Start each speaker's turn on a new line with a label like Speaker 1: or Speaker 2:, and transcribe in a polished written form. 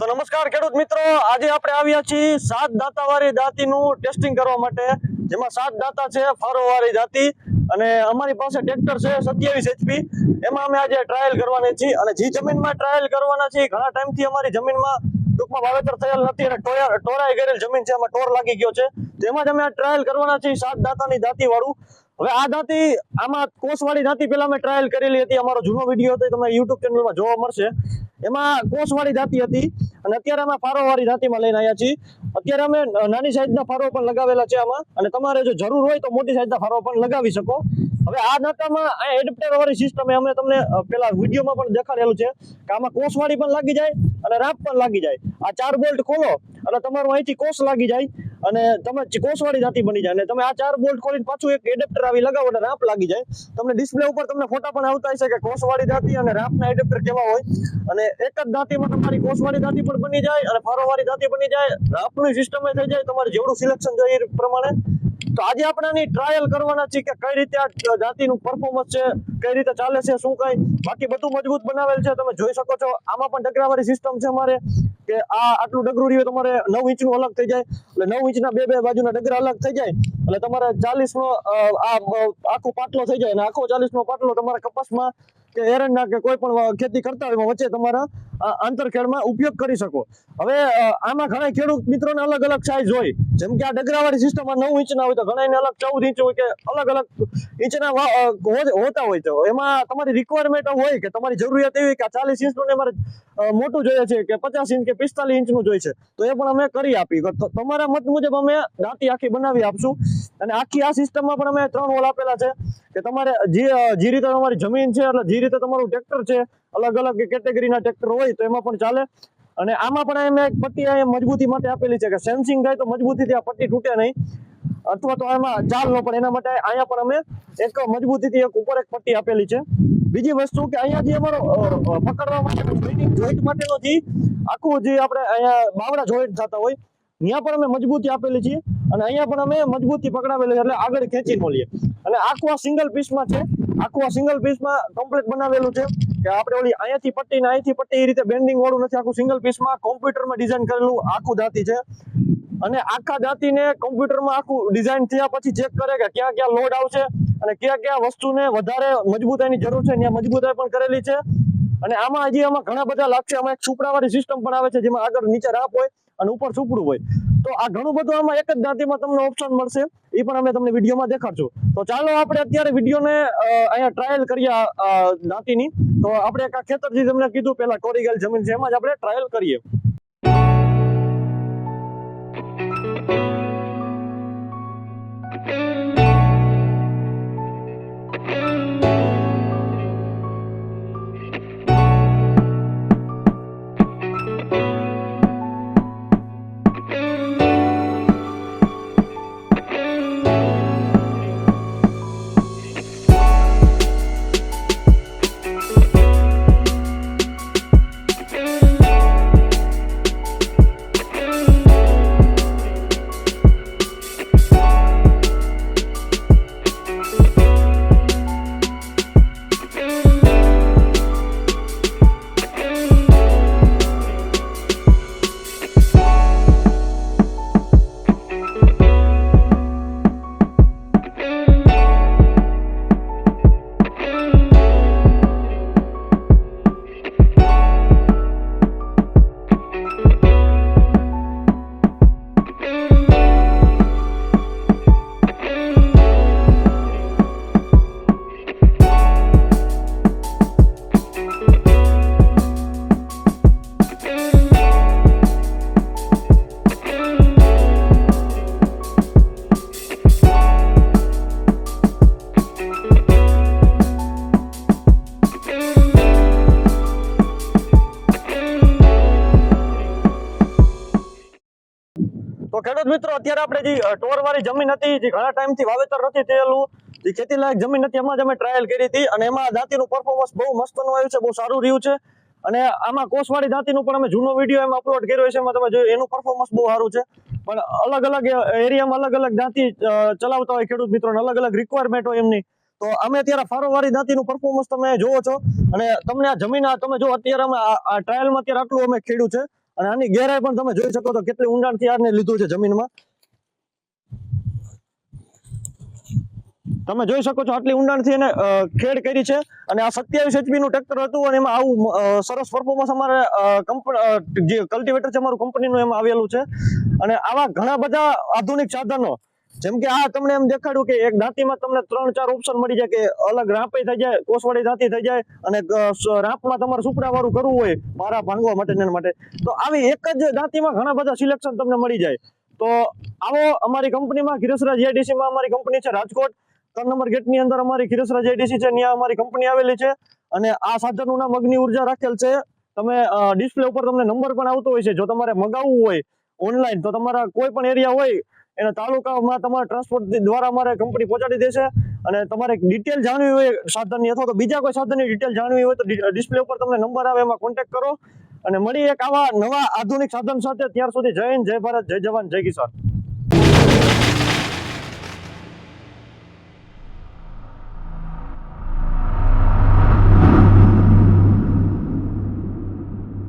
Speaker 1: તો નમસ્કાર ખેડૂત મિત્રો, આજે આપણે આવ્યા છીએ 7 દાંતાવાળી દાંતીનું ટેસ્ટિંગ કરવા માટે, જેમાં 7 દાંતા છે ફારોવાળી દાંતી અને અમારી પાસે ટ્રેક્ટર છે 27 HP. એમાં અમે આજે ટ્રાયલ કરવાની છે અને જે જમીનમાં ટ્રાયલ કરવાના છે ઘણા ટાઈમથી અમારી જમીનમાં ટૂંકમાં વાવેતર થયેલ નથી અને ટોરાઈ ગયેલ જમીન છે, એમાં ટોર લાગી ગયો છે. તેમાં જ અમે ટ્રાયલ કરવાના છે 7 દાંતાની દાંતી વાળું. હવે આ દાંતી આમાં કોસવાળી દાંતી પહેલા અમે ટ્રાયલ કરેલી હતી, અમારો જૂનો વિડીયો હતો તમે યુટ્યુબ ચેનલમાં જોવા મળશે. એમાં કોસવાળી દાંતી હતી અને અત્યારે અમે ફારોવાળી દાંતીમાં લઈને આવ્યા છીએ. અત્યારે અમે નાની સાઈઝના ફારો પણ લગાવેલા છે આમાં, અને તમારે જો જરૂર હોય તો મોટી સાઈઝના ફારો પણ લગાવી શકો. હવે આ દાંતામાં આ એડપ્ટર વાળી સિસ્ટમ અમે તમને પેલા વિડીયોમાં પણ દેખાડેલું છે કે આમાં કોસવાળી પણ લાગી જાય અને રાપ પણ લાગી જાય. આ 4 બોલ્ટ ખોલો એટલે તમારું અહીંથી કોસ લાગી જાય અને તમે કોસવાળી દાંતી બની જાય. અને તમે આ 4 બોલ્ટ ખોલીને પાછું એક એડપ્ટર આવી લગાવો એટલે રાપ લાગી જાય. તમને ડિસ્પ્લે ઉપર તમને ફોટા પણ આવતા હશે કે કોસવાળી દાંતી અને રાપના એડપ્ટર કેવા હોય. અને એક જ દાંતીમાં તમારી કોસવાળી દાંતી પણ બની જાય અને ફારોવાળી દાંતી બની જાય, રાપની સિસ્ટમ થઈ જાય, તમારે જેવડું સિલેક્શન જોઈએ એ પ્રમાણે. તો આજે આપણે આની ટ્રાયલ કરવાના છે કે કઈ રીતે આ દાંતીનું પરફોર્મન્સ છે, કઈ રીતે ચાલે છે, શું કઈ. બાકી બધું મજબૂત બનાવેલ છે, તમે જોઈ શકો છો. આમાં પણ ડગરાવાળી સિસ્ટમ છે અમારે કે આ આટલું ડગરું રહ્યું તમારે 9 ઇંચનું અલગ થઈ જાય એટલે 9 ઇંચના બે બાજુના ડગરા અલગ થઈ જાય એટલે તમારે 40નો આ આખો પાટલો થઈ જાય અને આખો 40નો પાટલો તમારા કપાસમાં કે એરંડા કે કોઈ પણ ખેતી કરતા હોય વચ્ચે તમારા આંતરખેડમાં ઉપયોગ કરી શકો. હવે આમાં ઘણા ખેડૂત મિત્રોને અલગ અલગ સાઈઝ હોય, જેમ કે આ ડગરાવાળી સિસ્ટમમાં 9 ઇંચના હોય તો ઘણાને અલગ 14 ઇંચ હોય કે અલગ અલગ ઇંચના હોતા હોય. તો એમાં તમારી રિક્વાયરમેન્ટ હોય કે તમારી જરૂરિયાત એવી કે 40 ઇંચનું ને અમારે મોટું જોઈએ છે કે 50 ઇંચ કે 45 ઇંચનું જોઈએ છે તો એ પણ અમે કરી આપી. તમારા મત મુજબ અમે દાંતી આખી બનાવી આપશું. અને આખી આ સિસ્ટમમાં પણ અમે 3 હોલ આપેલા છે કે તમારે જે રીતે તમારી જમીન છે એટલે જે રીતે તમારું ટ્રેક્ટર છે, અલગ અલગ કેટેગરીના ટ્રેક્ટર હોય તો એમાં પણ ચાલે. અને આમાં પણ અમે એક પટ્ટી મજબૂતી માટે આપેલી છે કે સેન્સિંગ થાય તો મજબૂતીથી આ પટ્ટી તૂટે નહીં અથવા તો એમાં ચાલ ન પડે, એના માટે અહીંયા પણ અમે એક મજબૂતીથી એક ઉપર એક પટ્ટી આપેલી છે. બીજી વસ્તુ કે અહીંયા જે અમારો પકડવા માટે જોઈન્ટ માટેનો જે આખું જે આપણે અહીંયા બાવડા જોઈન્ટ થતા હોય ત્યાં પણ અમે મજબૂતી આપેલી છે અને અહીંયા પણ અમે મજબૂતી પકડાવેલી એટલે આગળ ખેંચી ન લઈએ. અને આખું આ સિંગલ પીસમાં છે, આખું આ સિંગલ પીસમાં કમ્પ્લીટ બનાવેલું છે કે આપણે ઓલી અહીંયાથી પટ્ટી ને અહીંથી પટ્ટી એ રીતે બેન્ડિંગ વાળું નથી. આખું સિંગલ પીસમાં કોમ્પ્યુટરમાં ડિઝાઇન કરેલું આખું દાંતી છે. અને આખા દાંતીને કોમ્પ્યુટરમાં આખું ડિઝાઇન થયા પછી ચેક કરે કે ક્યાં ક્યાં લોડ આવશે અને ક્યાં ક્યાં વસ્તુને વધારે મજબૂતાઈની જરૂર છે ત્યાં મજબૂતાઈ પણ કરેલી છે. અને આમાં હજી આમાં ઘણા બધા લાગશે. આમાં એક સુપડાવાળી સિસ્ટમ પણ આવે છે જેમાં આગળ નીચે રાપ હોય અને ઉપર સુપડું હોય. તો આ ઘણું બધું આમાં એક જ દાંતીમાં તમને ઓપ્શન મળશે, એ પણ અમે તમને વિડીયોમાં દેખાડશું. તો ચાલો આપણે અત્યારે વિડીયોને અહીંયા ટ્રાયલ કરીએ દાંતીની. તો આપણે એક આ ખેતર જે તમને કીધું પેલા કોરી ગયેલ જમીન છે એમાં જ આપણે ટ્રાયલ કરીએ. તો ખેડૂત મિત્રો, અત્યારે આપણે જે ટોરવાળી જમીન હતી, જે ઘણા ટાઈમથી વાવેતર નથી થયેલું, જે ખેતીલાયક જમીન હતી એમાં જ અમે ટ્રાયલ કરી હતી અને એમાં દાંતીનું પરફોર્મન્સ બહુ મસ્તનું આવ્યું છે, બહુ સારું રહ્યું છે. અને આમાં કોસવાળી દાંતીનું પણ અમે જૂનો વિડીયો એમાં અપલોડ કર્યો છે, એમાં તમે જોયું એનું પરફોર્મન્સ બહુ સારું છે. પણ અલગ અલગ એરિયામાં અલગ અલગ દાંતી ચલાવતા હોય ખેડૂત મિત્રોને, અલગ અલગ રિક્વાયરમેન્ટ હોય એમની. તો અમે અત્યારે ફારોવાળી દાંતીનું પરફોર્મન્સ તમે જોવો છો અને તમને આ જમીન તમે જો અત્યારે અમે આ ટ્રાયલમાં અત્યારે આટલું અમે ખેડ્યું છે અને આની ગહેરાઈ પણ તમે જોઈ શકો તો કેટલી ઊંડાણથી આને લીધું છે જમીનમાં. તમે જોઈ શકો છો આટલી ઊંડાણથી એને ખેડ કરી છે. અને આ 27 HP નું ટ્રેક્ટર હતું અને એમાં આવું સરસ પરફોર્મન્સ અમારે જે કલ્ટિવેટર છે અમારું કંપનીનું એમાં આવેલું છે. અને આવા ઘણા બધા આધુનિક સાધનો, જેમ કે આ તમને એમ દેખાડ્યું કે એક દાંતીમાં તમને 3-4 ઓપ્શન મળી જાય, કે અલગ રાંપે થઈ જાય, કોસવાળી દાંતી થઈ જાય, અને રાંપમાં તમારે સુપડા વાળું કરવું હોય મારા ભાંગવા માટે ને માટે, તો આવી એક જ દાંતીમાં ઘણા બધા સિલેક્શન તમને મળી જાય. તો આવો અમારી કંપનીમાં ખીરસરા જીઆઈડીસી માં અમારી કંપની છે રાજકોટ 3 નંબર ગેટની અંદર અમારી ખીરસરા જીઆઈડીસી છે, ત્યાં અમારી કંપની આવેલી છે. અને આ સાધનનું નામ અગ્નિ ઉર્જા રાખેલ છે. તમે ડિસ્પ્લે ઉપર તમને નંબર પણ આવતો હોય છે. જો તમારે મગાવવું હોય ઓનલાઈન તો તમારા કોઈ પણ એરિયા હોય એના તાલુકામાં તમારા ટ્રાન્સપોર્ટ દ્વારા અમારે કંપની પહોંચાડી દેશે. અને તમારે ડિટેલ જાણવી હોય સાધનની અથવા તો બીજા કોઈ સાધનની ડિટેલ જાણવી હોય તો ડિસ્પ્લે ઉપર તમને નંબર આવે, એમાં કોન્ટેક્ટ કરો અને મળી એક આવા નવા આધુનિક સાધન સાથે. ત્યાર સુધી જય હિન્દ, જય ભારત, જય જવાન, જય કિસાન.